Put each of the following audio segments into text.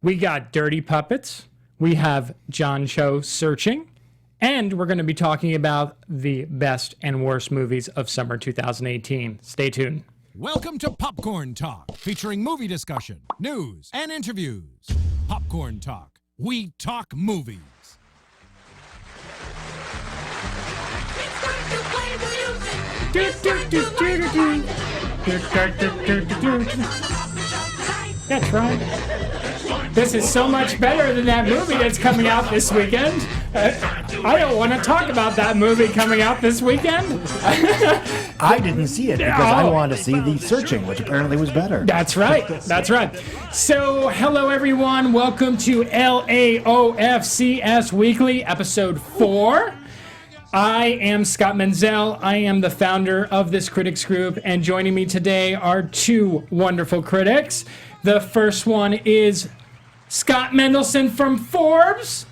We got Dirty Puppets. We have John Cho Searching. And we're going to be talking about the best and worst movies of summer 2018. Stay tuned. Welcome to Popcorn Talk, featuring movie discussion, news, and interviews. Popcorn Talk. We talk movies. That's right. This is so much better than that movie that's coming out this weekend. I don't want to talk about that movie coming out this weekend. I didn't see it because I wanted to see The Searching, which apparently was better. That's right. That's right. So, hello everyone. Welcome to LAOFCS Weekly, episode 4. I am Scott Menzel. I am the founder of this critics group, and joining me today are two wonderful critics. The first one is Scott Mendelson from Forbes.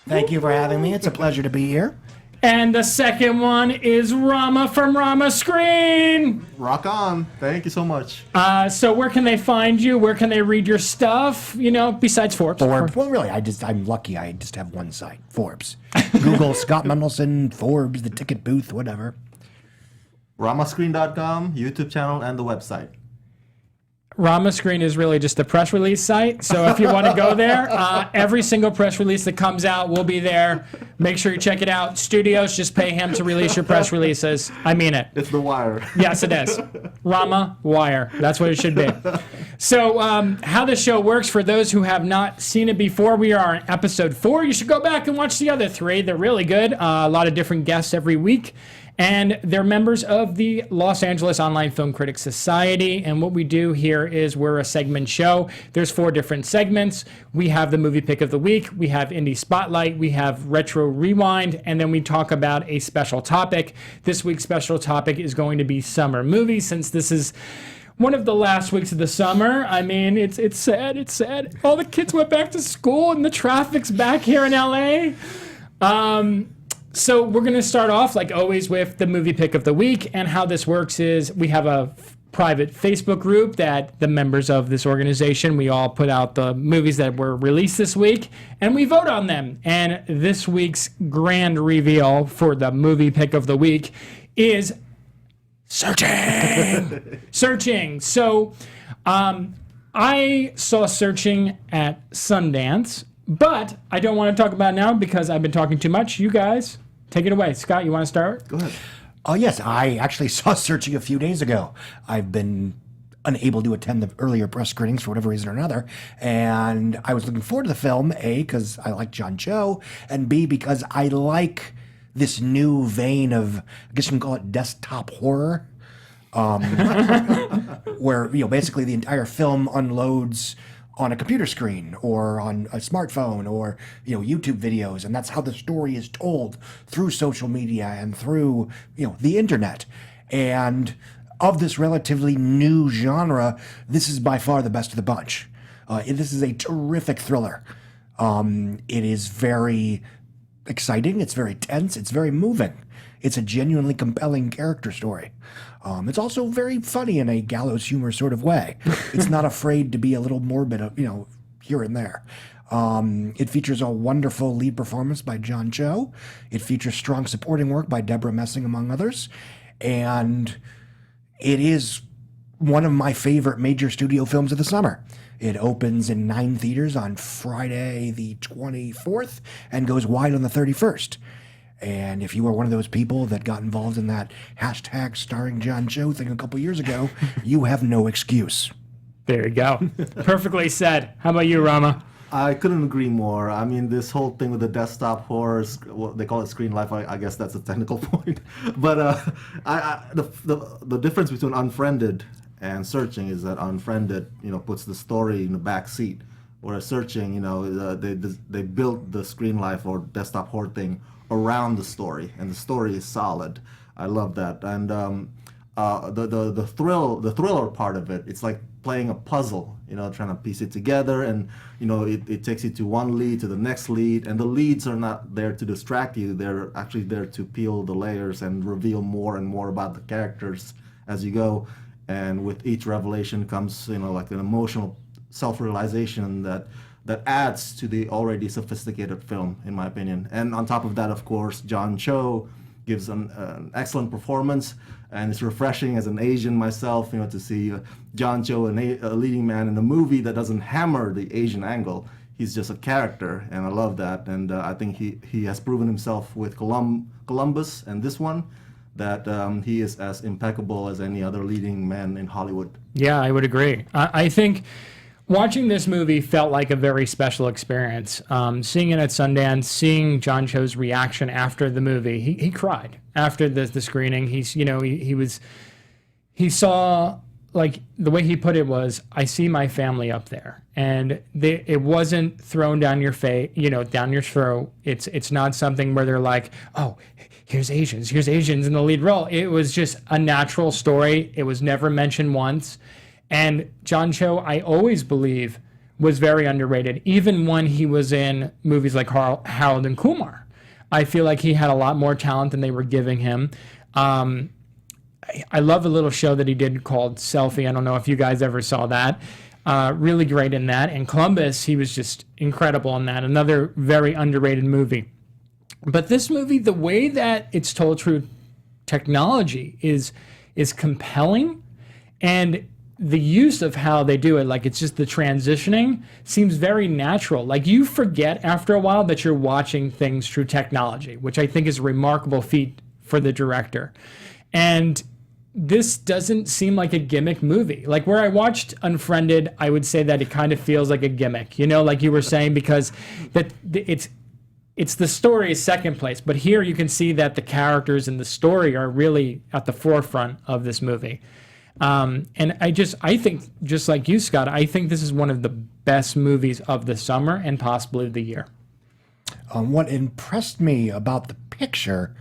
Thank you for having me. It's a pleasure to be here. And the second one is Rama from Rama Screen. Rock on. Thank you so much. So where can they find you? Where can they read your stuff? You know, besides Forbes. Forbes. Well, really, I'm lucky. I just have one site, Forbes. Google Scott Mendelson, Forbes, the ticket booth, whatever. Ramascreen.com, YouTube channel, and the website. Rama Screen is really just a press release site. So if you want to go there, every single press release that comes out will be there. Make sure you check it out. Studios, just pay him to release your press releases. I mean it. It's the wire. Yes, it is. Rama Wire. That's what it should be. So how the show works, for those who have not seen it before, we are on episode 4. You should go back and watch the other 3. They're really good. A lot of different guests every week. And they're members of the Los Angeles Online Film Critics Society. And what we do here is we're a segment show. There's 4 different segments. We have the movie pick of the week. We have Indie Spotlight. We have Retro Rewind. And then we talk about a special topic. This week's special topic is going to be summer movies, since this is one of the last weeks of the summer. I mean, it's sad. It's sad. All the kids went back to school and the traffic's back here in LA. So we're going to start off, like always, with the movie pick of the week. And how this works is we have a private Facebook group that the members of this organization, we all put out the movies that were released this week, and we vote on them. And this week's grand reveal for the movie pick of the week is Searching. Searching. So I saw Searching at Sundance, but I don't want to talk about it now because I've been talking too much. You guys, take it away. Scott, you want to start? Go ahead. Oh, yes. I actually saw Searching a few days ago. I've been unable to attend the earlier press screenings for whatever reason or another. And I was looking forward to the film, A, because I like John Cho, and B, because I like this new vein of, I guess you can call it desktop horror, where, basically the entire film unloads on a computer screen or on a smartphone or YouTube videos, and that's how the story is told through social media and through the internet. And of this relatively new genre, this is by far the best of the bunch. This is a terrific thriller. It is very exciting, it's very tense, it's very moving. It's a genuinely compelling character story. It's also very funny in a gallows humor sort of way. It's not afraid to be a little morbid, here and there. It features a wonderful lead performance by John Cho. It features strong supporting work by Deborah Messing, among others. And it is one of my favorite major studio films of the summer. It opens in 9 theaters on Friday the 24th and goes wide on the 31st. And if you were one of those people that got involved in that hashtag starring John Cho thing a couple years ago, you have no excuse. There you go. Perfectly said. How about you, Rama? I couldn't agree more. I mean, this whole thing with the desktop horrors, well, they call it screen life. I guess that's a technical point. But the difference between Unfriended and Searching is that Unfriended, puts the story in the back seat, whereas Searching, they built the screen life or desktop horror thing around the story, and the story is solid. I love that. And the thriller part of it, it's like playing a puzzle, trying to piece it together, and it takes you to one lead to the next lead, and the leads are not there to distract you. They're actually there to peel the layers and reveal more and more about the characters as you go. And with each revelation comes like an emotional self-realization that that adds to the already sophisticated film, in my opinion. And on top of that, of course, John Cho gives an excellent performance, and it's refreshing as an Asian myself, to see John Cho, a leading man in a movie that doesn't hammer the Asian angle. He's just a character, and I love that. And I think he has proven himself with Columbus and this one, that he is as impeccable as any other leading man in Hollywood. Yeah, I would agree. I think watching this movie felt like a very special experience. Seeing it at Sundance, seeing John Cho's reaction after the movie, he cried after the screening. He saw, like, the way he put it was, I see my family up there, and it wasn't thrown down your face, down your throat. It's not something where they're like, oh, here's Asians in the lead role. It was just a natural story. It was never mentioned once. And John Cho, I always believe, was very underrated, even when he was in movies like Harold and Kumar. I feel like he had a lot more talent than they were giving him. I love a little show that he did called Selfie. I don't know if you guys ever saw that. Really great in that. And Columbus, he was just incredible in that. Another very underrated movie. But this movie, the way that it's told through technology is compelling, and the use of how they do it, like, it's just the transitioning seems very natural. Like, you forget after a while that you're watching things through technology, which I think is a remarkable feat for the director. And this doesn't seem like a gimmick movie. Like, where I watched Unfriended, I would say that it kind of feels like a gimmick, like you were saying, because it's the story is second place. But here you can see that the characters and the story are really at the forefront of this movie. And I think, just like you, Scott, I think this is one of the best movies of the summer and possibly the year. What impressed me about the picture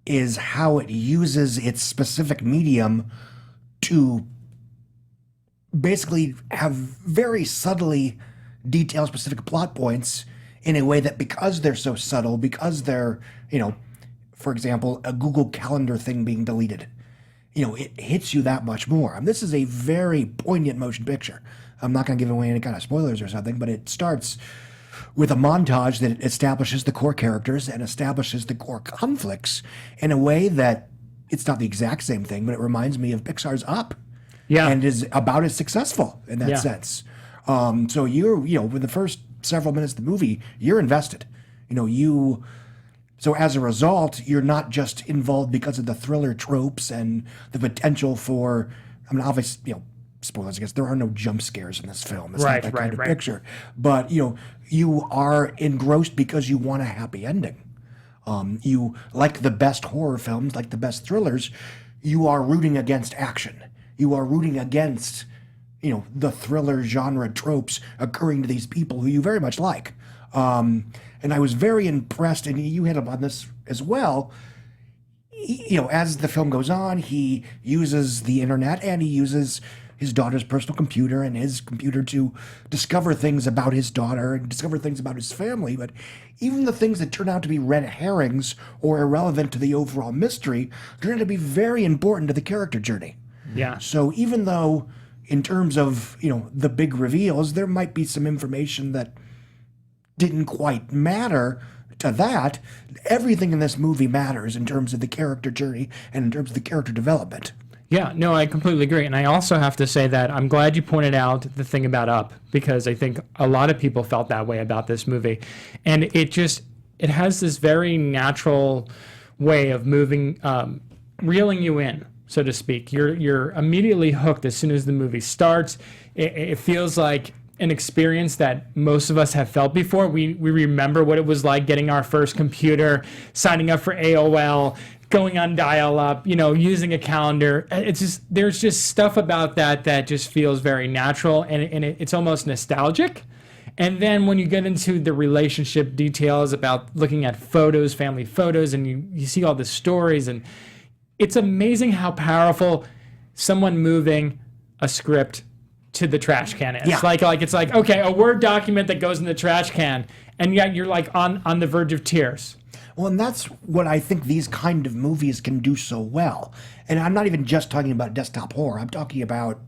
is how it uses its specific medium to basically have very subtly detailed specific plot points in a way that, because they're so subtle, because they're, for example, a Google Calendar thing being deleted, it hits you that much more. This is a very poignant motion picture. I'm not going to give away any kind of spoilers or something, but it starts with a montage that establishes the core characters and establishes the core conflicts in a way that it's not the exact same thing, but it reminds me of Pixar's Up. Yeah. And is about as successful in that sense. So you're, with the first several minutes of the movie, you're invested. So as a result, you're not just involved because of the thriller tropes and the potential for, obviously, spoilers, I guess, there are no jump scares in this film. It's not that kind of picture. But, you are engrossed because you want a happy ending. You, like the best horror films, like the best thrillers, you are rooting against action. You are rooting against, the thriller genre tropes occurring to these people who you very much like. And I was very impressed, and you hit up on this as well. As the film goes on, he uses the internet and he uses his daughter's personal computer and his computer to discover things about his daughter and discover things about his family. But even the things that turn out to be red herrings or irrelevant to the overall mystery turn out to be very important to the character journey. Yeah. So even though, in terms of, the big reveals, there might be some information that didn't quite matter to that, everything in this movie matters in terms of the character journey and in terms of the character development. Yeah, no, I completely agree. And I also have to say that I'm glad you pointed out the thing about Up, because I think a lot of people felt that way about this movie. And it has this very natural way of moving, reeling you in, so to speak. You're immediately hooked as soon as the movie starts. It feels like an experience that most of us have felt before. We remember what it was like getting our first computer, signing up for AOL, going on dial-up, using a calendar. There's just stuff about that just feels very natural, and it's almost nostalgic. And then when you get into the relationship details about looking at photos, family photos, and you see all the stories, and it's amazing how powerful someone moving a script to the trash can is. Yeah. Like it's like, okay, a Word document that goes in the trash can, and yet you're like on the verge of tears. Well, and that's what I think these kind of movies can do so well. And I'm not even just talking about desktop horror. I'm talking about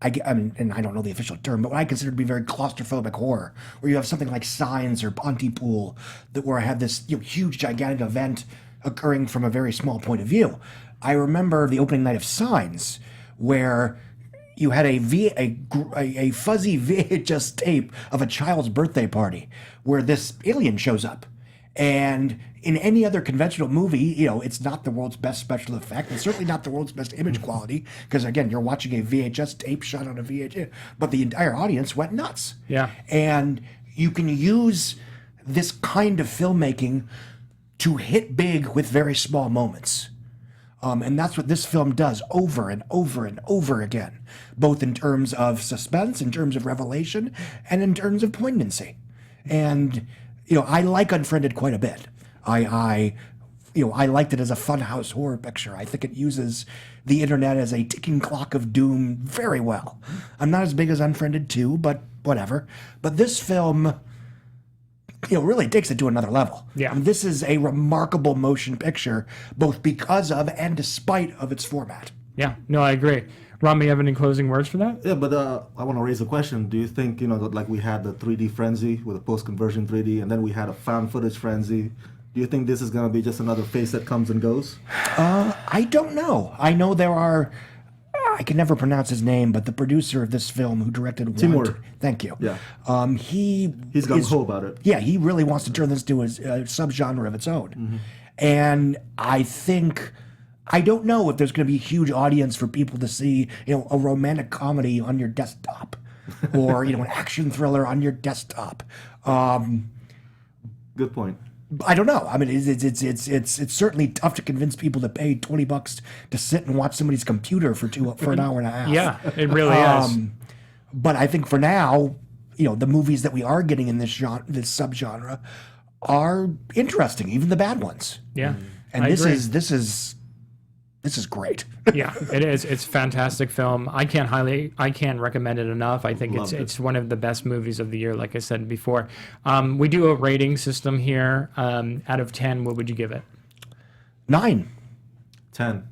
I mean, and I don't know the official term, but what I consider to be very claustrophobic horror, where you have something like Signs or Pontypool, where I have this huge, gigantic event occurring from a very small point of view. I remember the opening night of Signs, where you had a fuzzy VHS tape of a child's birthday party, where this alien shows up. And in any other conventional movie, it's not the world's best special effect. It's certainly not the world's best image quality, because again, you're watching a VHS tape shot on a VHS, but the entire audience went nuts. Yeah. And you can use this kind of filmmaking to hit big with very small moments. And that's what this film does over and over and over again, both in terms of suspense, in terms of revelation, and in terms of poignancy. And I like Unfriended quite a bit. I liked it as a funhouse horror picture. I think it uses the internet as a ticking clock of doom very well. I'm not as big as Unfriended 2, but whatever. But this film, really takes it to another level. Yeah. And this is a remarkable motion picture, both because of and despite of its format. Yeah, no, I agree. Rama, you have any closing words for that? Yeah, but I want to raise a question. Do you think, like we had the 3D frenzy with a post-conversion 3D, and then we had a found footage frenzy. Do you think this is going to be just another phase that comes and goes? I don't know. I know there are... I can never pronounce his name, but the producer of this film who directed Timur. Thank you. Yeah. He's gung-ho about it. Yeah, he really wants to turn this to a subgenre of its own. Mm-hmm. And I don't know if there's going to be a huge audience for people to see, a romantic comedy on your desktop or, an action thriller on your desktop. Good point. I don't know. I mean, it's certainly tough to convince people to pay $20 to sit and watch somebody's computer for an hour and a half. Yeah, it really is. But I think for now, the movies that we are getting in this subgenre are interesting, even the bad ones. Yeah. And I agree. This is great. Yeah, it is. It's a fantastic film. I can't recommend it enough. I think it's one of the best movies of the year, like I said before. We do a rating system here. Out of 10, what would you give it? 9. 10.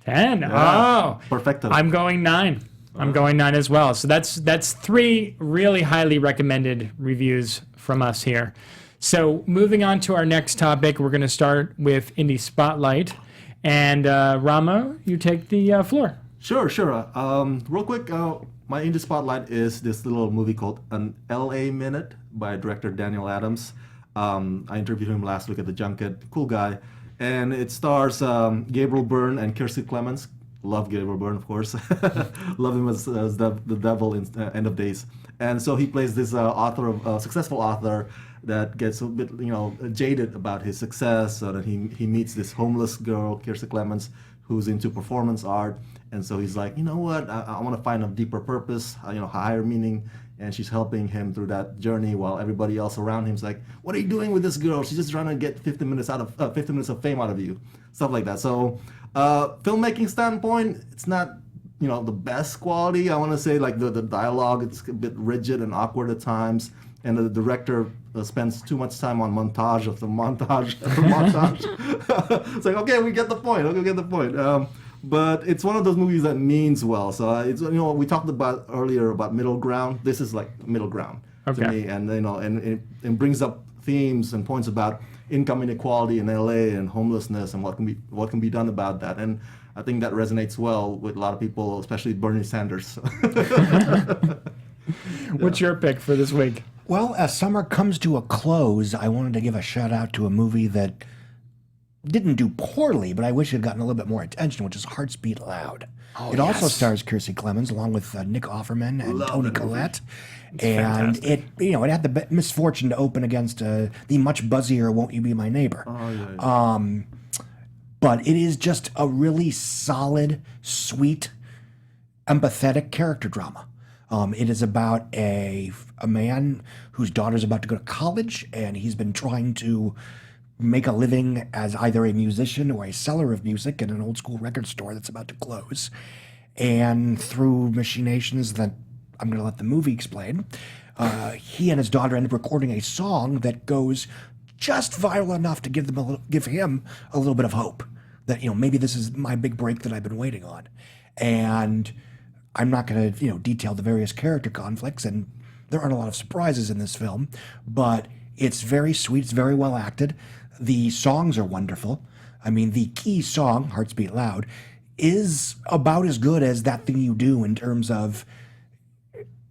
10. Yeah. Oh. Perfecto. I'm going 9. I'm going 9 as well. So that's 3 really highly recommended reviews from us here. So moving on to our next topic, we're going to start with Indie Spotlight. And Rama, you take the floor. Sure. Real quick, my indie spotlight is this little movie called An LA Minute by director Daniel Adams. I interviewed him last week at the Junket. Cool guy. And it stars Gabriel Byrne and Kiersey Clemons. Love Gabriel Byrne, of course. Love him as the devil in End of Days. And so he plays this successful author that gets a bit, jaded about his success, so that he meets this homeless girl, Kiersey Clemons, who's into performance art. And so he's like, you know what, I want to find a deeper purpose, higher meaning. And she's helping him through that journey, while everybody else around him's like, what are you doing with this girl? She's just trying to get 50 minutes of fame out of you, stuff like that. So filmmaking standpoint, it's not the best quality. I want to say, like, the dialogue, it's a bit rigid and awkward at times, and the director spends too much time on montage after montage after montage. It's like, okay, we get the point. But it's one of those movies that means well. So it's we talked about earlier about middle ground. This is like middle ground to me, and and it brings up themes and points about income inequality in LA and homelessness and what can be done about that. And I think that resonates well with a lot of people, especially Bernie Sanders. What's your pick for this week? Well, as summer comes to a close, I wanted to give a shout out to a movie that didn't do poorly, but I wish it had gotten a little bit more attention, which is Hearts Beat Loud. It also stars Kiersey Clemons along with Nick Offerman and Toni Collette. And it had the misfortune to open against the much buzzier Won't You Be My Neighbor. But it is just a really solid, sweet, empathetic character drama. It is about a man whose daughter's about to go to college, and he's been trying to make a living as either a musician or a seller of music in an old school record store that's about to close. And through machinations that I'm going to let the movie explain, he and his daughter end up recording a song that goes just viral enough to give him a little bit of hope that maybe this is my big break that I've been waiting on. And I'm not going to, detail the various character conflicts, and there aren't a lot of surprises in this film, but it's very sweet. It's very well acted. The songs are wonderful. I mean, the key song, Hearts Beat Loud, is about as good as That Thing You Do in terms of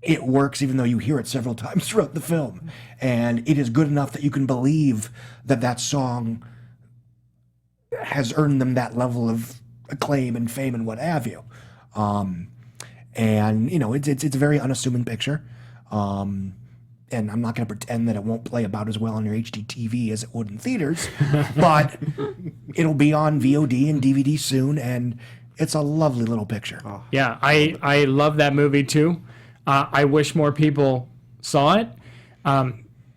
it works even though you hear it several times throughout the film. And it is good enough that you can believe that that song has earned them that level of acclaim and fame and what have you. And, it's a very unassuming picture. And I'm not going to pretend that it won't play about as well on your HD TV as it would in theaters, but it'll be on VOD and DVD soon, and it's a lovely little picture. Oh. Yeah, I love that movie too. I wish more people saw it.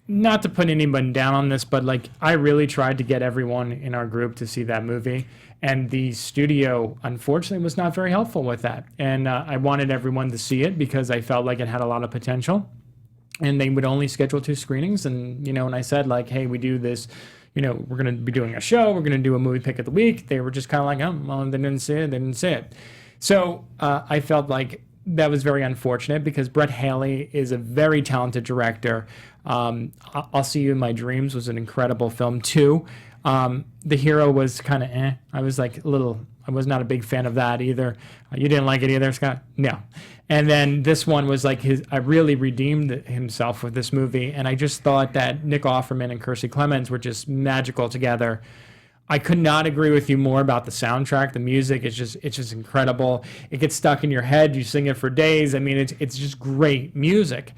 Not to put anyone down on this, but I really tried to get everyone in our group to see that movie, and the studio unfortunately was not very helpful with that. And I wanted everyone to see it because I felt like it had a lot of potential. And they would only schedule 2 screenings. And, when I said, hey, we do this, we're going to be doing a show, we're going to do a movie pick of the week, they were just kind of like, oh, well, they didn't see it. So I felt like that was very unfortunate because Brett Haley is a very talented director. I'll See You in My Dreams was an incredible film, too. The Hero was kind of I was I was not a big fan of that either. You didn't like it either, Scott? No. And then this one was I really redeemed himself with this movie. And I just thought that Nick Offerman and Kiersey Clemons were just magical together. I could not agree with you more about the soundtrack. The music is it's just incredible. It gets stuck in your head. You sing it for days. I mean, it's just great music.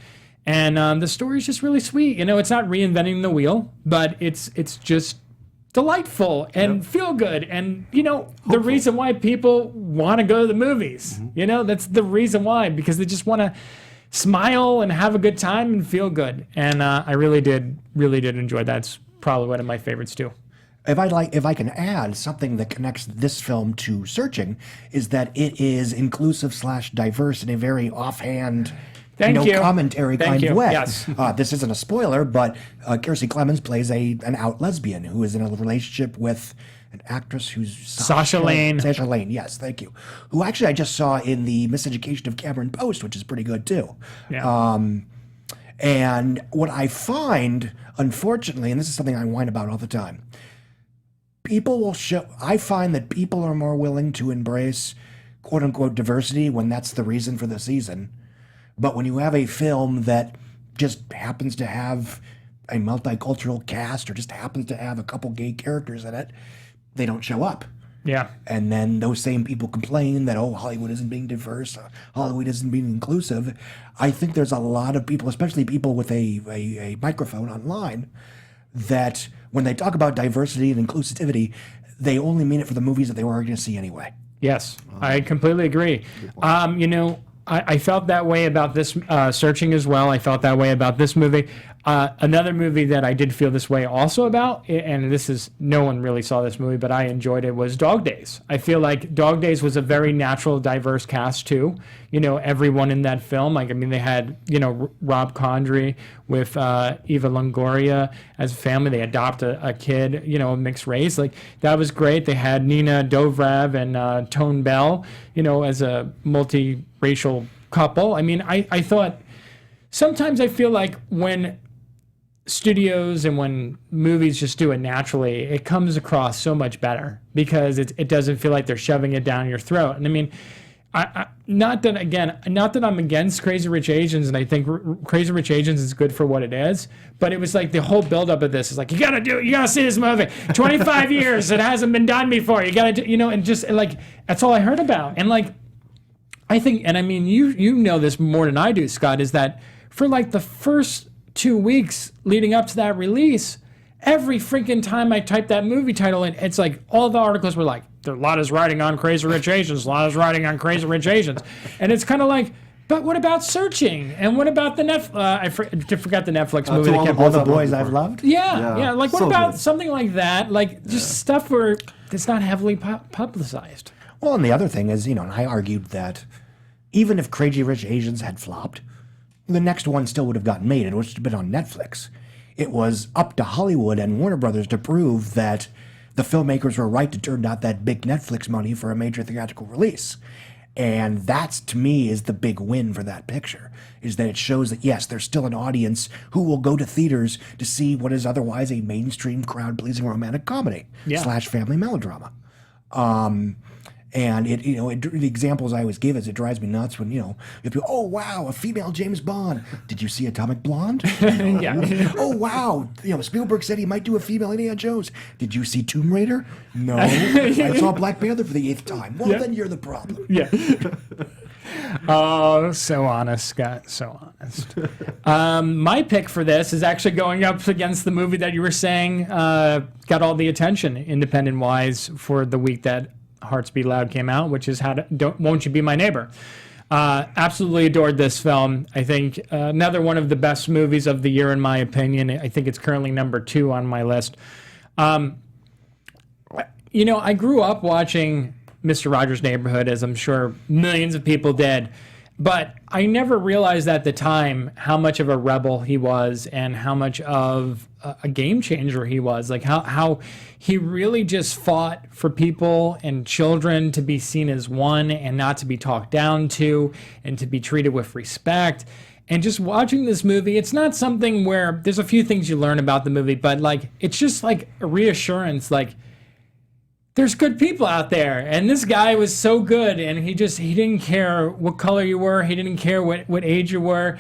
And the story is just really sweet. It's not reinventing the wheel, but it's just delightful and feel good, and the reason why people want to go to the movies. That's the reason why, because they just want to smile and have a good time and feel good. And I really did enjoy that. It's probably one of my favorites too. If I can add something that connects this film to Searching, is that it is inclusive / diverse in a very offhand, commentary kind of way. Yes. This isn't a spoiler, but Kiersey Clemons plays an out lesbian who is in a relationship with an actress who's Sasha Lane. Sasha Lane, yes, thank you. Who actually I just saw in The Miseducation of Cameron Post, which is pretty good too. Yeah. And what I find, unfortunately, and this is something I whine about all the time, I find that people are more willing to embrace quote unquote diversity when that's the reason for the season. But when you have a film that just happens to have a multicultural cast or just happens to have a couple gay characters in it, they don't show up. Yeah. And then those same people complain that, Hollywood isn't being diverse, Hollywood isn't being inclusive. I think there's a lot of people, especially people with a microphone online, that when they talk about diversity and inclusivity, they only mean it for the movies that they were going to see anyway. Yes, I completely agree. I felt that way about this Searching as well. I felt that way about this movie. Another movie that I did feel this way also about, and no one really saw this movie, but I enjoyed it, was Dog Days. I feel like Dog Days was a very natural, diverse cast too. Everyone in that film, they had, Rob Condry with Eva Longoria as a family. They adopt a kid, a mixed race. That was great. They had Nina Dobrev and Tone Bell, as a multiracial couple. I thought sometimes I feel like when studios and when movies just do it naturally, it comes across so much better because it doesn't feel like they're shoving it down your throat. And not that I'm against Crazy Rich Asians, and I think Crazy Rich Asians is good for what it is, but it was the whole buildup of this is you gotta see this movie. 25 years, it hasn't been done before. You gotta do, and just that's all I heard about. And I think, and you know this more than I do, Scott, is that for the first 2 weeks leading up to that release, every freaking time I typed that movie title in, it's all the articles were Lotta's writing on Crazy Rich Asians, Lotta's writing on Crazy Rich Asians. And it's kind of but what about Searching? And what about the I forgot the Netflix movie. All the Boys I've Loved? Yeah. What so about good. something like that? Just stuff where it's not heavily publicized. Well, and the other thing is, and I argued that even if Crazy Rich Asians had flopped, the next one still would have gotten made. It would have been on Netflix. It was up to Hollywood and Warner Brothers to prove that the filmmakers were right to turn out that big Netflix money for a major theatrical release. And that's, to me, is the big win for that picture, is that it shows that, yes, there's still an audience who will go to theaters to see what is otherwise a mainstream crowd-pleasing romantic comedy / family melodrama. And the examples I always give is it drives me nuts when, if you, oh, wow, a female James Bond. Did you see Atomic Blonde? Oh, wow. Spielberg said he might do a female Indiana Jones. Did you see Tomb Raider? No. I saw Black Panther for the 8th time. Well, then you're the problem. Yeah. Oh, so honest, Scott. So honest. My pick for this is actually going up against the movie that you were saying got all the attention, independent-wise, for the week that Hearts Beat Loud came out, which is Won't You Be My Neighbor. Absolutely adored this film. I think another one of the best movies of the year, in my opinion. I think it's currently number 2 on my list. I grew up watching Mr. Rogers' Neighborhood, as I'm sure millions of people did. But I never realized at the time how much of a rebel he was and how much of a game changer he was. Like how he really just fought for people and children to be seen as one and not to be talked down to and to be treated with respect. And just watching this movie, it's not something where there's a few things you learn about the movie, but it's just like a reassurance, there's good people out there, and this guy was so good, and he didn't care what color you were, he didn't care what age you were.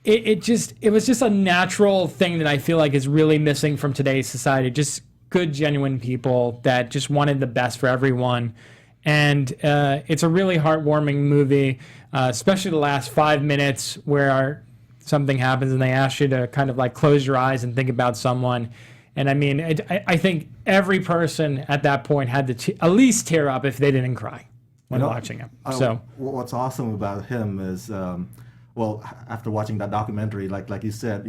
It was just a natural thing that I feel like is really missing from today's society. Just good, genuine people that just wanted the best for everyone. And it's a really heartwarming movie, especially the last 5 minutes where something happens and they ask you to kind of close your eyes and think about someone. And I mean, I think every person at that point had to at least tear up if they didn't cry when watching him. So what's awesome about him is, after watching that documentary, like you said,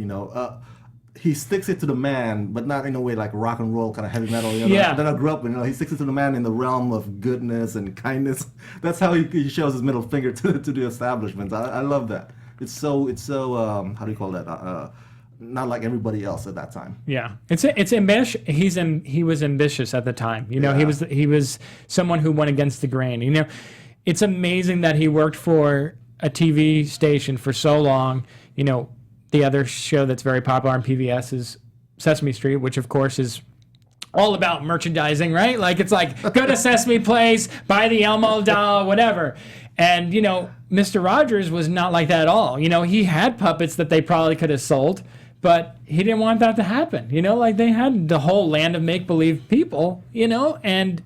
he sticks it to the man, but not in a way like rock and roll kind of heavy metal. Yeah. That I grew up in. He sticks it to the man in the realm of goodness and kindness. That's how he shows his middle finger to the establishment. I love that. It's so how do you call that? Not like everybody else at that time. Yeah, it's ambitious. He was ambitious at the time. He was someone who went against the grain. It's amazing that he worked for a TV station for so long. The other show that's very popular on PBS is Sesame Street, which of course is all about merchandising, right? It's go to Sesame Place, buy the Elmo doll, whatever. And Mr. Rogers was not like that at all. He had puppets that they probably could have sold. But he didn't want that to happen, they had the whole land of make-believe people, and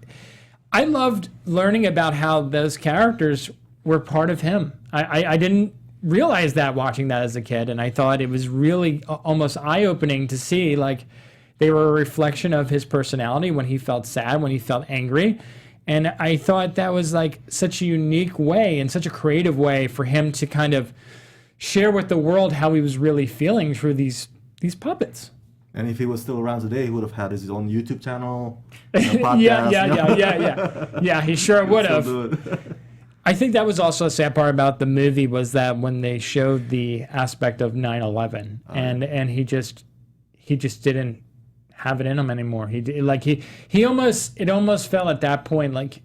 I loved learning about how those characters were part of him. I didn't realize that watching that as a kid, and I thought it was really almost eye-opening to see, they were a reflection of his personality when he felt sad, when he felt angry, and I thought that was, such a unique way and such a creative way for him to kind of share with the world how he was really feeling through these puppets. And if he was still around today, he would have had his own YouTube channel, podcast. Yeah, he sure would have. I think that was also a sad part about the movie was that when they showed the aspect of 9/11, and he just didn't have it in him anymore. He almost felt at that point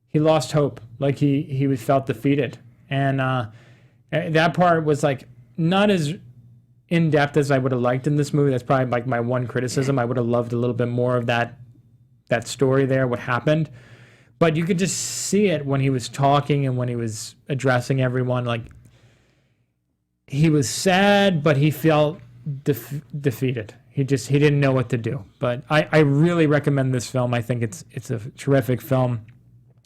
he lost hope, he felt defeated, and that part was not as in depth as I would have liked in this movie. That's probably my one criticism. I would have loved a little bit more of that story there, what happened. But you could just see it when he was talking and when he was addressing everyone. He was sad, but he felt defeated. He didn't know what to do. But I really recommend this film. I think it's a terrific film,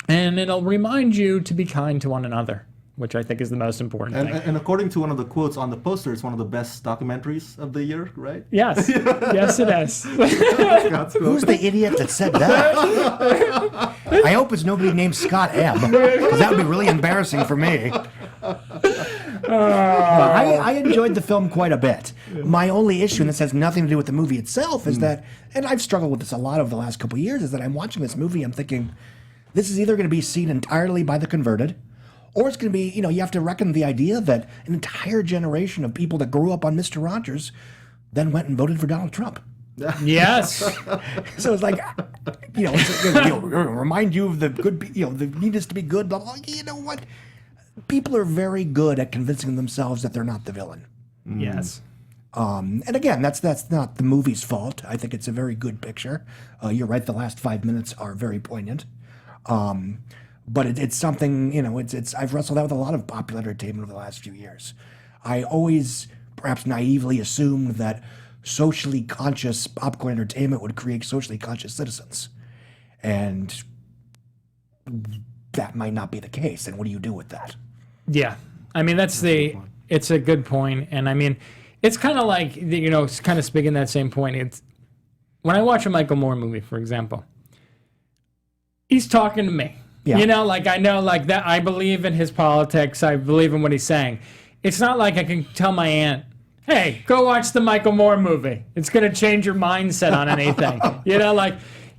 and it'll remind you to be kind to one another, which I think is the most important thing. And according to one of the quotes on the poster, it's one of the best documentaries of the year, right? Yes. Yes, it is. Who's the idiot that said that? I hope it's nobody named Scott M. Because that would be really embarrassing for me. I enjoyed the film quite a bit. My only issue, and this has nothing to do with the movie itself, is that, and I've struggled with this a lot over the last couple of years, is that I'm watching this movie, I'm thinking, this is either going to be seen entirely by the converted, or it's going to be, you have to reckon the idea that an entire generation of people that grew up on Mr. Rogers then went and voted for Donald Trump. Yes. So it's like, remind you of the good, the need is to be good, blah, blah. You know what? People are very good at convincing themselves that they're not the villain. Yes. And again, that's not the movie's fault. I think it's a very good picture. You're right. The last 5 minutes are very poignant. But it's something, I've wrestled out with a lot of popular entertainment over the last few years. I always, perhaps naively, assumed that socially conscious popcorn entertainment would create socially conscious citizens. And that might not be the case. And what do you do with that? Yeah. I mean, it's a good point. And I mean, it's kind of like, it's kind of speaking that same point. It's when I watch a Michael Moore movie, for example, he's talking to me. Yeah. I know like that. I believe in his politics. I believe in what he's saying. It's not like I can tell my aunt, hey, go watch the Michael Moore movie. It's going to change your mindset on anything.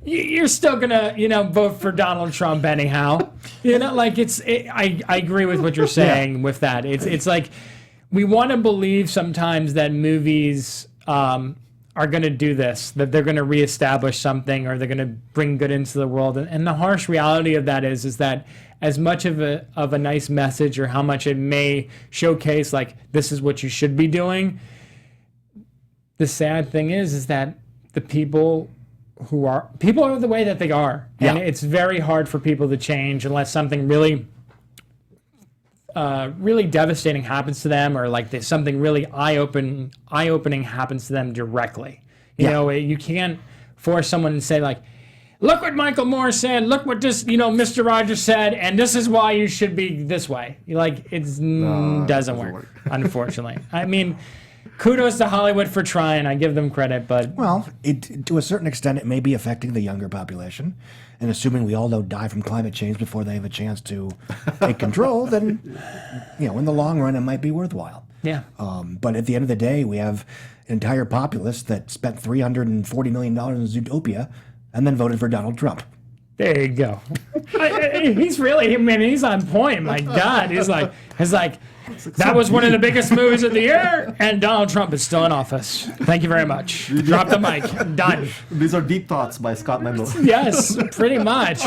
You're still going to, vote for Donald Trump anyhow. I agree with what you're saying with that. It's like we want to believe sometimes that movies are going to do this, that they're going to reestablish something or they're going to bring good into the world. And the harsh reality of that is that as much of a nice message or how much it may showcase, like, this is what you should be doing, the sad thing is that the people are the way that they are. And it's very hard for people to change unless something really really devastating happens to them, or like something really eye-opening happens to them directly. You can't force someone to say like, look what Michael Moore said, look what this, Mr. Rogers said, and this is why you should be this way. It doesn't work, unfortunately. I mean, kudos to Hollywood for trying. I give them credit, but... Well, to a certain extent, it may be affecting the younger population. And assuming we all don't die from climate change before they have a chance to take control, then, in the long run, it might be worthwhile. Yeah. But at the end of the day, we have an entire populace that spent $340 million in Zootopia and then voted for Donald Trump. There you go. He's on point. My God. He's like, that was one of the biggest movies of the year, and Donald Trump is still in office. Thank you very much. Drop the mic. Done. These are deep thoughts by Scott Menzel. Yes, pretty much.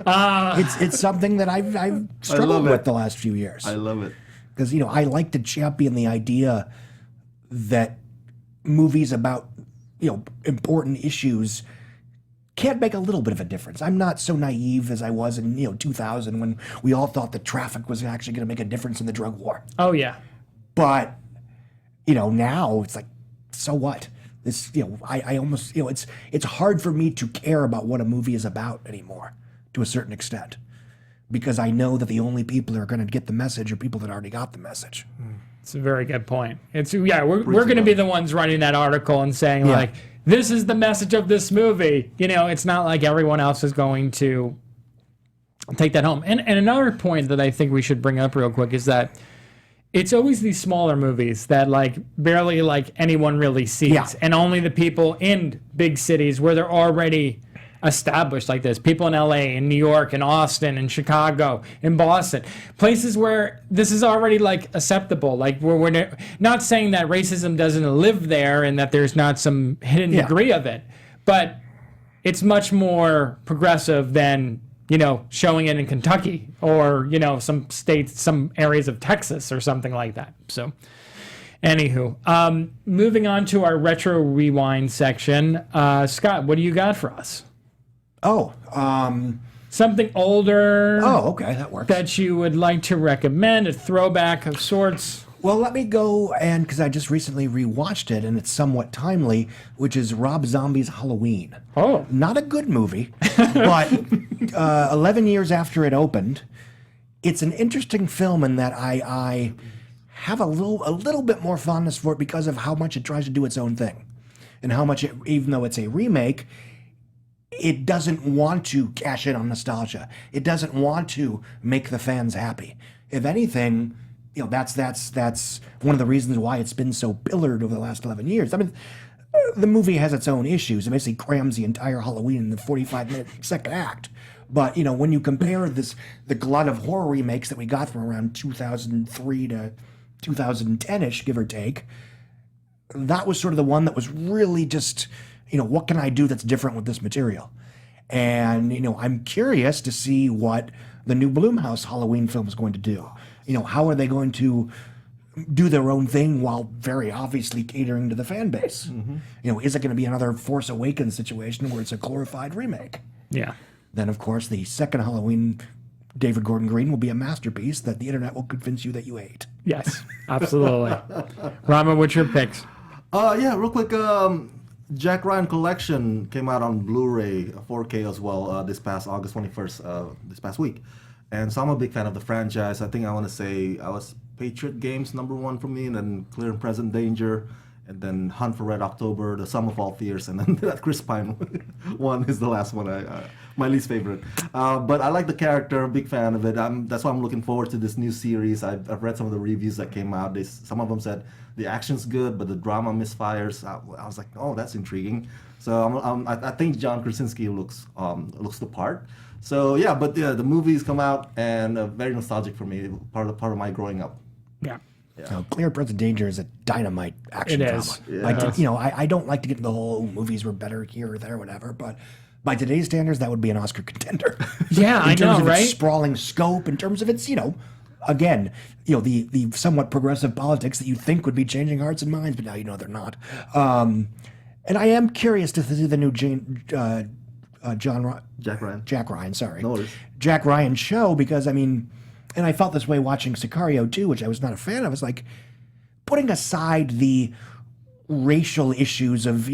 It's something that I've struggled with the last few years. I love it. Because, I like to champion the idea that movies about, important issues can't make a little bit of a difference. I'm not so naive as I was in 2000 when we all thought that traffic was actually going to make a difference in the drug war. Oh yeah. But now it's like, so what? This I almost it's hard for me to care about what a movie is about anymore, to a certain extent, because I know that the only people that are going to get the message are people that already got the message. It's a very good point. We're going to be the ones writing that article and saying like, this is the message of this movie. It's not like everyone else is going to take that home. And another point that I think we should bring up real quick is that it's always these smaller movies that like barely like anyone really sees, and only the people in big cities where they're already established like this. People in LA, in New York, in Austin, in Chicago, in Boston, places where this is already like acceptable. Like we're not saying that racism doesn't live there and that there's not some hidden degree of it, but it's much more progressive than showing it in Kentucky or some states, some areas of Texas or something like that. So anywho, moving on to our retro rewind section. Scott, what do you got for us? Something older. Oh, okay, that works. That you would like to recommend, a throwback of sorts. Well, let me go, and because I just recently rewatched it, and it's somewhat timely, which is Rob Zombie's Halloween. Oh. Not a good movie, but 11 years after it opened, it's an interesting film in that I have a little bit more fondness for it because of how much it tries to do its own thing, and how much, even though it's a remake, it doesn't want to cash in on nostalgia. It doesn't want to make the fans happy. If anything, that's one of the reasons why it's been so pillared over the last 11 years. I mean, the movie has its own issues. It basically crams the entire Halloween in the 45-minute second act. But, when you compare the glut of horror remakes that we got from around 2003 to 2010-ish, give or take, that was sort of the one that was really just, what can I do that's different with this material? And, I'm curious to see what the new Blumhouse Halloween film is going to do. How are they going to do their own thing while very obviously catering to the fan base? Is it going to be another Force Awakens situation where it's a glorified remake? Yeah. Then, of course, the second Halloween David Gordon Green will be a masterpiece that the internet will convince you that you hate. Yes, absolutely. Rama, what's your picks? Yeah, real quick. Jack Ryan Collection came out on Blu-ray 4K as well this past August 21st, this past week. And so I'm a big fan of the franchise. I think I want to say I was Patriot Games #1 for me, and then Clear and Present Danger, and then Hunt for Red October, The Sum of All Fears, and then that Chris Pine one is the last one, my least favorite. But I like the character, I'm a big fan of it. That's why I'm looking forward to this new series. I've read some of the reviews that came out. Some of them said the action's good, but the drama misfires. I was like, oh, that's intriguing. So I think John Krasinski looks the part. So yeah, but the movies come out and very nostalgic for me. Part of my growing up. Yeah. Clear Present Danger is a dynamite action drama. Yeah. I don't like to get into the whole movies were better here or there, whatever, but by today's standards, that would be an Oscar contender. Yeah, I know, In terms of right? its sprawling scope, in terms of its, again, the somewhat progressive politics that you think would be changing hearts and minds, but now they're not. And I am curious to see the new Jack Ryan, sorry. No worries. Jack Ryan show, because, and I felt this way watching Sicario too, which I was not a fan of. It's like, putting aside the racial issues of,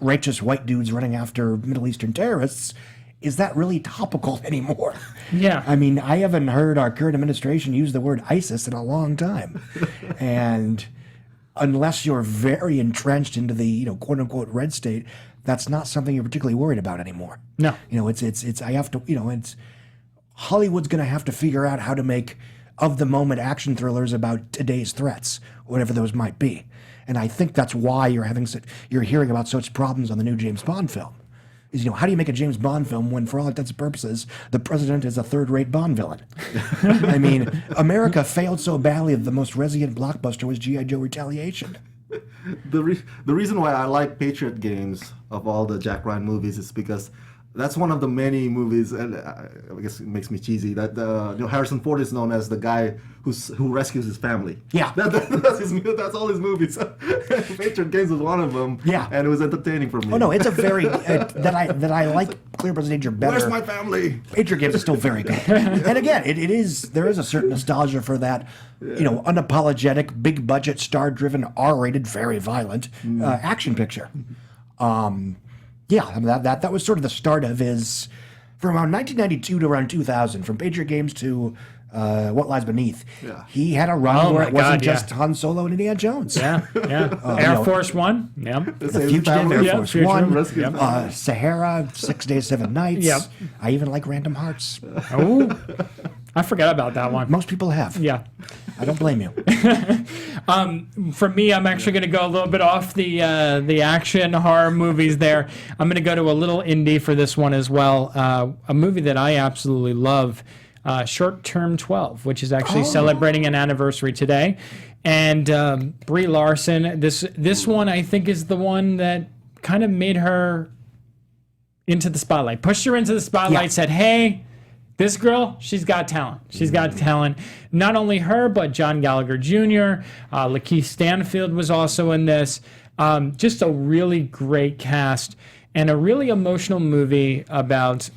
righteous white dudes running after Middle Eastern terrorists, is that really topical anymore? Yeah. I haven't heard our current administration use the word ISIS in a long time. And unless you're very entrenched into the, quote unquote red state, that's not something you're particularly worried about anymore. No. It's Hollywood's going to have to figure out how to make of the moment action thrillers about today's threats, whatever those might be. And I think that's why you're hearing about such problems on the new James Bond film. Is, how do you make a James Bond film when, for all intents and purposes, the president is a third-rate Bond villain? America failed so badly that the most resilient blockbuster was G.I. Joe Retaliation. The reason why I like Patriot Games of all the Jack Ryan movies is because that's one of the many movies, and I guess it makes me cheesy, that Harrison Ford is known as the guy who rescues his family. Yeah. That's all his movies. Patriot Games was one of them. Yeah. And it was entertaining for me. Oh no, it's a very that I like Clear Present Danger better. Where's my family? Patriot Games is still very good. And again, there is a certain nostalgia for that, unapologetic, big budget, star driven, R-rated, very violent action picture. That was sort of the start of his, from around 1992 to around 2000, from Patriot Games to What Lies Beneath. Yeah. He had a run where it wasn't just Han Solo and Indiana Jones. Yeah. Air Force One. Yep. The Fugitive, Air Force One, Yep. Sahara, 6 Days, 7 Nights. Yep. I even like Random Hearts. Oh, I forgot about that one. Most people have. Yeah. I don't blame you. For me, I'm actually going to go a little bit off the action horror movies there. I'm going to go to a little indie for this one as well. A movie that I absolutely love, Short Term 12, which is actually celebrating an anniversary today. And Brie Larson, this one I think is the one that kind of made her into the spotlight, pushed her into the spotlight, said, hey, this girl, she's got talent. She's got talent. Not only her, but John Gallagher Jr., Lakeith Stanfield was also in this. Just a really great cast and a really emotional movie about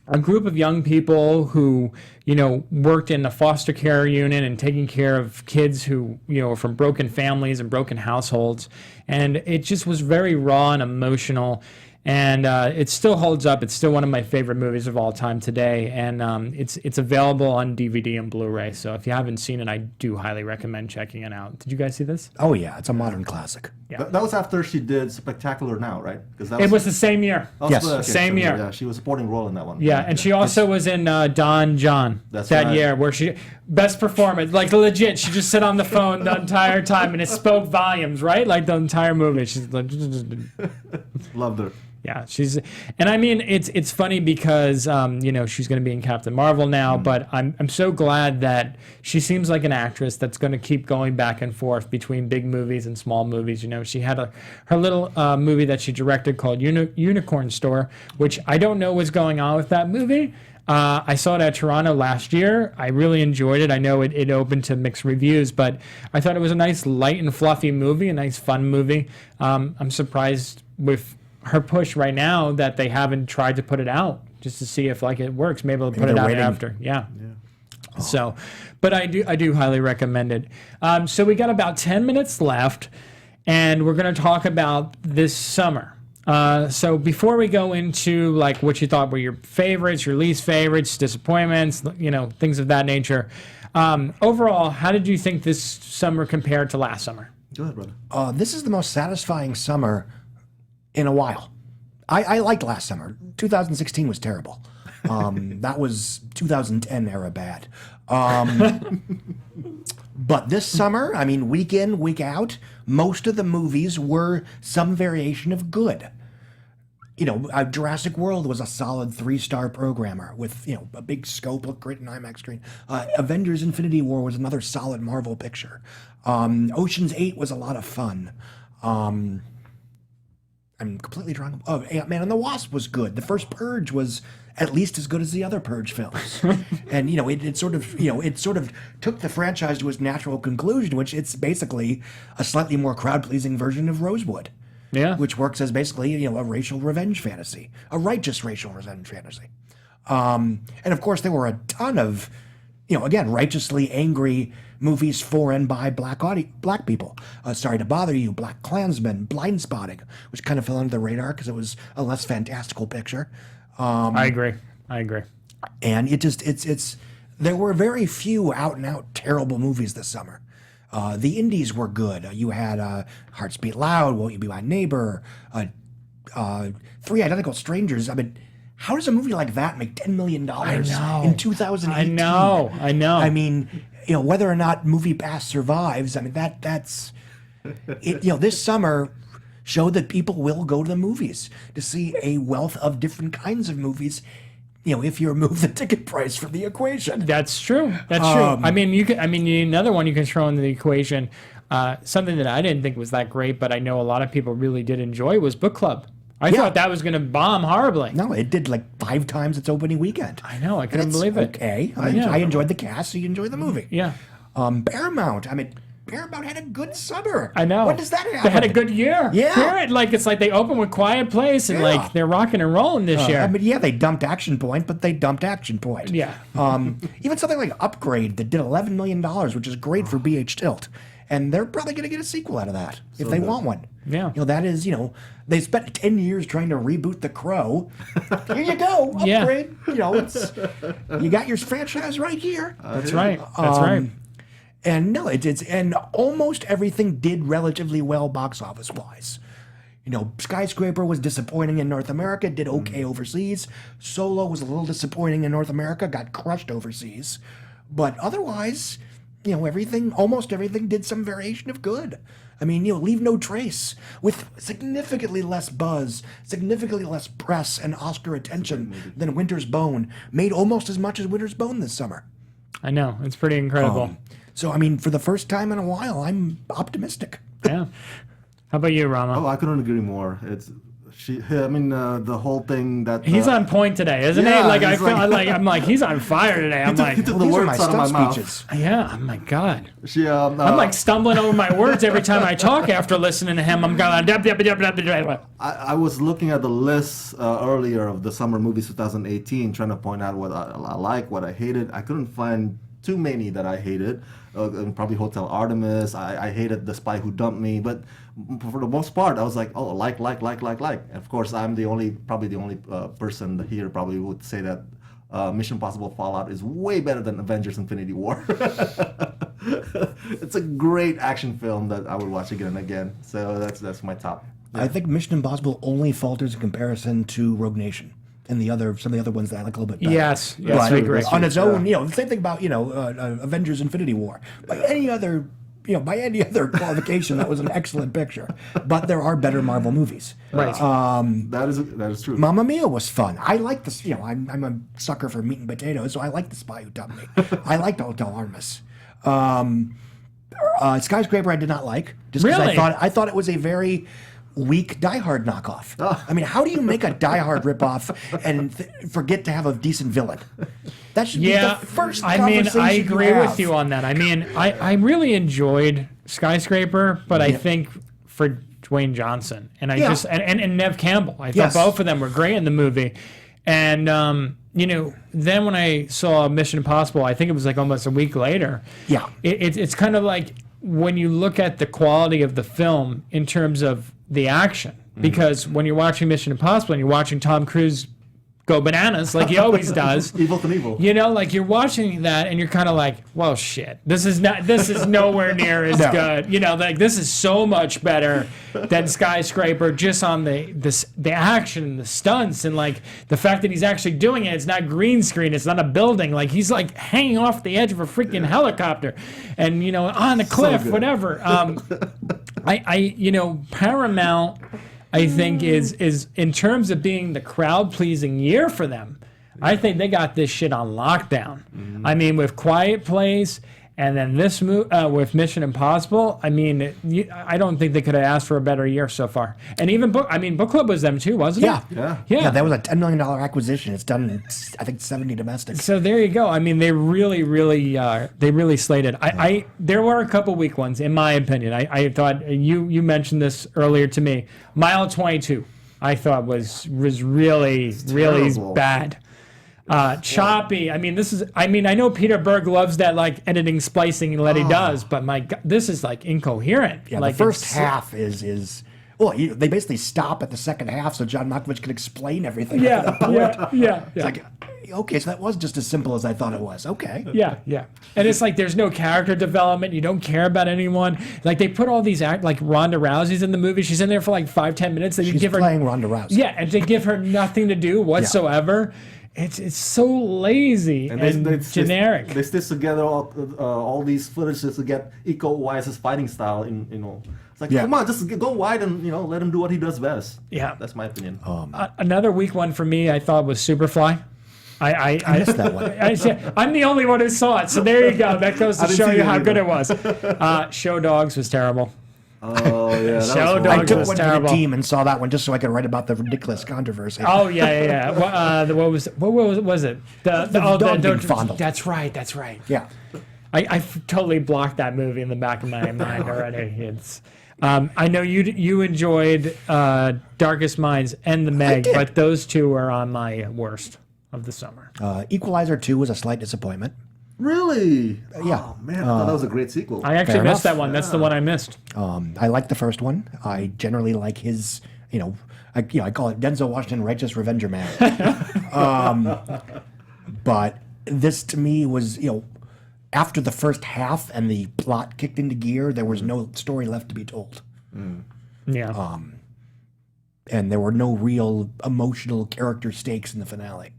a group of young people who, worked in the foster care unit and taking care of kids who, are from broken families and broken households. And it just was very raw and emotional. And it still holds up. It's still one of my favorite movies of all time today. And it's available on DVD and Blu-ray. So if you haven't seen it, I do highly recommend checking it out. Did you guys see this? Oh, yeah. It's a modern classic. Yeah. That was after she did Spectacular Now, right? It was the same year. Yes. Same year. Yeah, she was a supporting role in that one. Yeah, and she also was in Don John That's that right. year, where Best performance, like legit. She just sat on the phone the entire time, and it spoke volumes, right? Like the entire movie. She's like, Loved her. yeah, and I mean, it's funny because she's going to be in Captain Marvel now, but I'm so glad that she seems like an actress that's going to keep going back and forth between big movies and small movies. She had her little movie that she directed called Unicorn Store, which I don't know what's going on with that movie. I saw it at Toronto last year. I really enjoyed it. I know it opened to mixed reviews, but I thought it was a nice, light and fluffy movie, a nice, fun movie. I'm surprised with her push right now that they haven't tried to put it out just to see if it works. Maybe they'll put it out waiting. after. Yeah. So, but I do highly recommend it. So we got about 10 minutes left, and we're going to talk about this summer. So before we go into what you thought were your favorites, your least favorites, disappointments, things of that nature. Overall, how did you think this summer compared to last summer? Go ahead, brother. This is the most satisfying summer in a while. I liked last summer. 2016 was terrible. That was 2010 era bad. But this summer, I mean, week in, week out, most of the movies were some variation of good. Jurassic World was a solid 3-star programmer with, a big scope, looked great in IMAX screen. Avengers Infinity War was another solid Marvel picture. Ocean's 8 was a lot of fun. I'm completely drawing. Oh, Ant-Man and the Wasp was good. The first Purge was at least as good as the other Purge films. And it sort of took the franchise to its natural conclusion, which it's basically a slightly more crowd-pleasing version of Rosewood. Yeah. Which works as basically, a racial revenge fantasy, a righteous racial revenge fantasy. And of course there were a ton of, again, righteously angry movies for and by black people. Sorry to Bother You, Black Klansman, Blind Spotting, which kind of fell under the radar because it was a less fantastical picture. I agree. And there were very few out and out terrible movies this summer. The indies were good. You had Hearts Beat Loud, Won't You Be My Neighbor, Three Identical Strangers. I mean, how does a movie like that make $10 million in 2018? I know. I mean, whether or not MoviePass survives, I mean, that's it. This summer showed that people will go to the movies to see a wealth of different kinds of movies. If you remove the ticket price from the equation. That's true. I mean, another one you can throw into the equation, something that I didn't think was that great, but I know a lot of people really did enjoy, was Book Club. I thought that was going to bomb horribly. No, it did 5 times its opening weekend. I know. I couldn't believe it. Okay. I enjoyed the cast, so you enjoyed the movie. Yeah. Paramount. I mean, Paramount had a good summer. I know. When does that happen? They had a good year. Yeah. Period. It's like they opened with Quiet Place and they're rocking and rolling this year. I mean, they dumped Action Point, but they dumped Action Point. Yeah. Even something like Upgrade that did $11 million, which is great for BH Tilt. And they're probably going to get a sequel out of that if they want one. Yeah. That is, they spent 10 years trying to reboot The Crow. Here you go. Upgrade. Yeah. You got your franchise right here. That's right. That's right. And no, and almost everything did relatively well box office wise. Skyscraper was disappointing in North America, did okay overseas. Solo was a little disappointing in North America, got crushed overseas. But otherwise, almost everything did some variation of good. I mean, Leave No Trace, with significantly less buzz, significantly less press and Oscar attention than Winter's Bone, made almost as much as Winter's Bone this summer. I know. It's pretty incredible. So, I mean, for the first time in a while, I'm optimistic. Yeah. How about you, Rama? Oh, I couldn't agree more. The whole thing that He's on point today, isn't he? I'm like he's on fire today. I'm like, he took the These are words my out of my stuff mouth. speeches. yeah. Oh my God. I'm I'm stumbling over my words every time I talk after listening to him. I'm going. I was looking at the list earlier of the summer movies 2018, trying to point out what I like, what I hated. I couldn't find too many that I hated. Probably Hotel Artemis. I hated The Spy Who Dumped Me, but for the most part, I was like, oh, like. And of course, I'm probably the only person here probably would say that Mission Impossible Fallout is way better than Avengers Infinity War. It's a great action film that I would watch again and again. So that's my top. I think Mission Impossible only falters in comparison to Rogue Nation. and some of the other ones that I like a little bit better. Yes, But I agree. on its own, the same thing about Avengers: Infinity War. By any other qualification, that was an excellent picture. But there are better Marvel movies. Right. That is true. Mamma Mia was fun. I like this. I'm a sucker for meat and potatoes, so I like The Spy Who Dumped Me. I liked Hotel Artemis. Skyscraper I did not like, just because Really? I thought it was a very weak Die Hard knockoff. I mean, how do you make a Die Hard ripoff and forget to have a decent villain? That should be the first conversation I you agree have. with you on that. I mean, I really enjoyed Skyscraper, but I think for Dwayne Johnson and and Nev Campbell, I thought both of them were great in the movie. And then when I saw Mission Impossible, I think it was like almost a week later. Yeah. It's kind of like when you look at the quality of the film in terms of the action, because when you're watching Mission Impossible and you're watching Tom Cruise go bananas like he always does, Evil Knievel. like you're watching that and you're kind of like, well, shit, this is nowhere near as good. Like this is so much better than Skyscraper, just on the action and the stunts and like the fact that he's actually doing it. It's not green screen. It's not a building. Like he's like hanging off the edge of a freaking helicopter and, on a cliff, whatever. Paramount, I think is in terms of being the crowd pleasing year for them. I think they got this shit on lockdown. I mean, with Quiet Place and then this with Mission Impossible. I mean, I don't think they could have asked for a better year so far. And even Book Club was them too, wasn't it? Yeah. That was a $10 million acquisition. It's done, I think, 70 domestic. So there you go. I mean, they really slated. There were a couple weak ones, in my opinion. I thought you mentioned this earlier to me. Mile 22, I thought was really bad. Choppy. I mean, I know Peter Berg loves that like editing, splicing that he does, but my God, this is like incoherent. Yeah, like the first half is well, they basically stop at the second half so John Malkovich can explain everything. Yeah. It's like, okay, so that was just as simple as I thought it was. Okay. Yeah. And it's like there's no character development. You don't care about anyone. Like they put all these like Ronda Rousey's in the movie. She's in there for like 5-10 minutes. She's playing Ronda Rousey. Yeah, and they give her nothing to do whatsoever. It's so lazy and generic. They stitch together all these footages to get Iko Uwais' fighting style. It's like, come on, just go wide and let him do what he does best. Yeah, that's my opinion. Another weak one for me, I thought, was Superfly. I missed that one. I'm the only one who saw it, so there you go. That goes to show you how good it was. Show Dogs was terrible. Oh yeah, Show Dogs I took was one terrible. to the team and saw that one just so I could write about the ridiculous controversy. Oh yeah. What was it? The dog being fondled. That's right. Yeah. I totally blocked that movie in the back of my mind already. It's. I know you enjoyed Darkest Minds and The Meg, but those two are on my worst of the summer. Equalizer 2 was a slight disappointment. Really? Yeah. Oh man, I thought that was a great sequel. I actually missed that one. That's the one I missed. I like the first one. I generally like his, I call it Denzel Washington Righteous Revenger Man. But this to me was, after the first half and the plot kicked into gear, there was no story left to be told. Yeah. And there were no real emotional character stakes in the finale.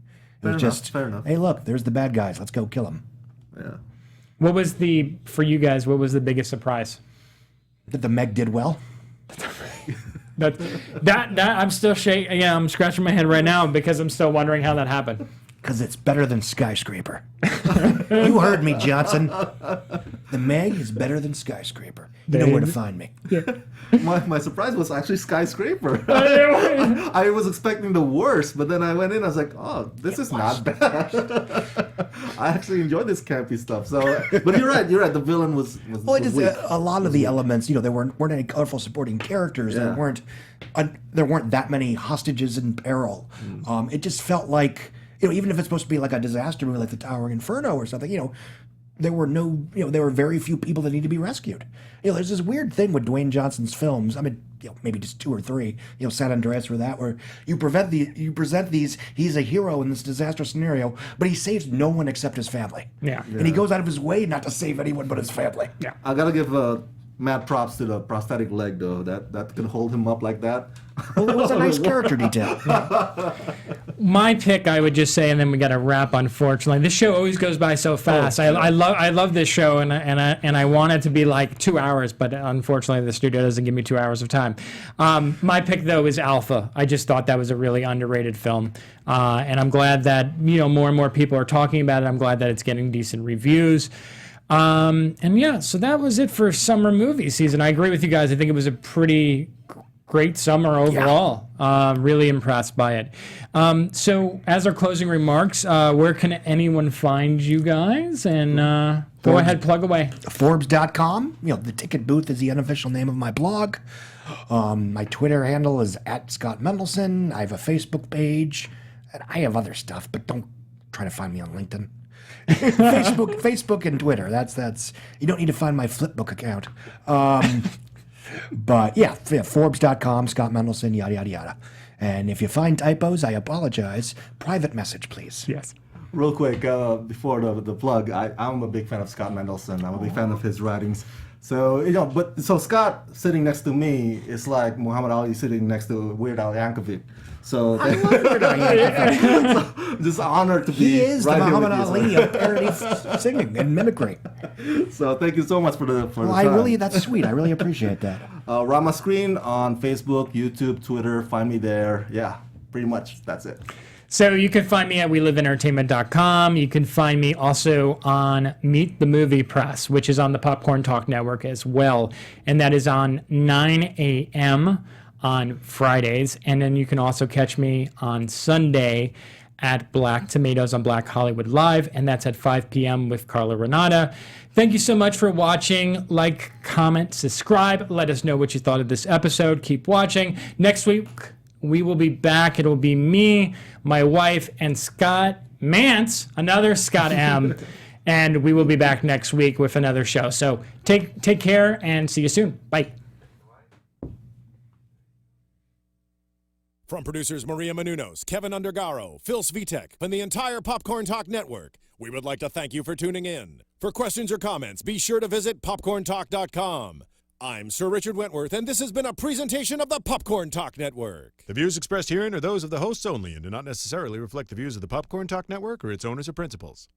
It was just, fair enough. Hey, look, there's the bad guys. Let's go kill them. Yeah. What was for you guys, what was the biggest surprise? That the Meg did well. That I'm still shaking. Yeah, I'm scratching my head right now because I'm still wondering how that happened. Because it's better than Skyscraper. You heard me, Johnson. The Meg is better than Skyscraper. You know where to find me. My surprise was actually Skyscraper. I was expecting the worst, but then I went in, I was like, oh, this is not bad. I actually enjoyed this campy stuff. So, but you're right. The villain was weak. A lot of the elements, there weren't any colorful supporting characters. Yeah. There weren't that many hostages in peril. It just felt like, even if it's supposed to be like a disaster movie like The Towering Inferno or something, there were very few people that need to be rescued. There's this weird thing with Dwayne Johnson's films. I mean, maybe just 2 or 3. San Andreas or that, where you present these. He's a hero in this disaster scenario, but he saves no one except his family. Yeah. And he goes out of his way not to save anyone but his family. Yeah. I gotta give mad props to the prosthetic leg though. That could hold him up like that. Well, it was a nice character detail. My pick, I would just say, and then we got to wrap. Unfortunately, this show always goes by so fast. I love this show, and I want it to be like 2 hours, but unfortunately, the studio doesn't give me 2 hours of time. My pick though is Alpha. I just thought that was a really underrated film, and I'm glad that more and more people are talking about it. I'm glad that it's getting decent reviews. And yeah, so that was it for summer movie season. I agree with you guys. I think it was a pretty great summer overall. Really impressed by it. So as our closing remarks, where can anyone find you guys? And go ahead, plug away. Forbes.com. The ticket booth is the unofficial name of my blog. My Twitter handle is @Scott Mendelson. I have a Facebook page. And I have other stuff, but don't try to find me on LinkedIn. Facebook and Twitter. That's you don't need to find my Flipbook account. But yeah, Forbes.com, Scott Mendelson, yada yada yada. And if you find typos, I apologize. Private message, please. Yes. Real quick, before the plug, I'm a big fan of Scott Mendelson. I'm a big fan of his writings. So so Scott sitting next to me is like Muhammad Ali sitting next to Weird Al Yankovic. So I love Weird Al Yankovic. So I'm just honored to be. He is right the here with Muhammad you, Ali of parody singing and mimicry. So thank you so much for the Well, that's sweet. I really appreciate that. Rama Screen on Facebook, YouTube, Twitter. Find me there. Yeah, pretty much. That's it. So you can find me at WeLiveEntertainment.com. You can find me also on Meet the Movie Press, which is on the Popcorn Talk Network as well. And that is on 9 a.m. on Fridays. And then you can also catch me on Sunday at Black Tomatoes on Black Hollywood Live. And that's at 5 p.m. with Carla Renata. Thank you so much for watching. Like, comment, subscribe. Let us know what you thought of this episode. Keep watching. Next week, we will be back. It'll be me, my wife, and Scott Mance, another Scott M. And we will be back next week with another show. So take care and see you soon. Bye. From producers Maria Menounos, Kevin Undergaro, Phil Svitek, and the entire Popcorn Talk Network, we would like to thank you for tuning in. For questions or comments, be sure to visit popcorntalk.com. I'm Sir Richard Wentworth, and this has been a presentation of the Popcorn Talk Network. The views expressed herein are those of the hosts only and do not necessarily reflect the views of the Popcorn Talk Network or its owners or principals.